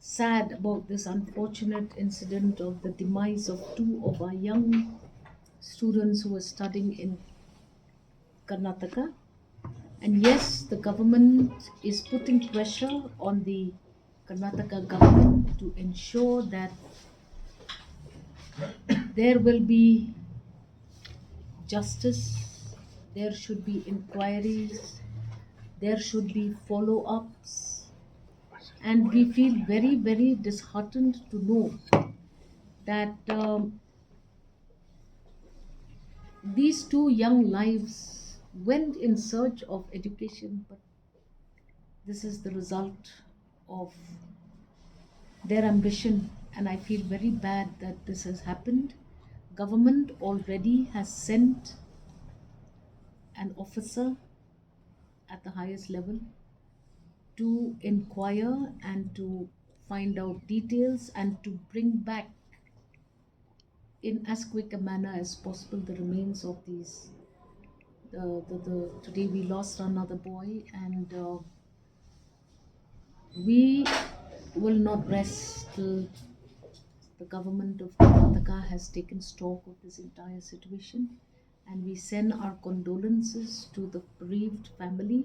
sad about this unfortunate incident of the demise of two of our young students who were studying in Karnataka. And yes, the government is putting pressure on the Karnataka government to ensure that there will be justice, there should be inquiries, there should be follow ups, and we feel very, very disheartened to know that these two young lives went in search of education, but this is the result of their ambition, and I feel very bad that this has happened. Government already has sent an officer at the highest level to inquire and to find out details and to bring back in as quick a manner as possible the remains of these the today we lost another boy, and we will not rest till the government of Karnataka has taken stock of this entire situation, and we send our condolences to the bereaved family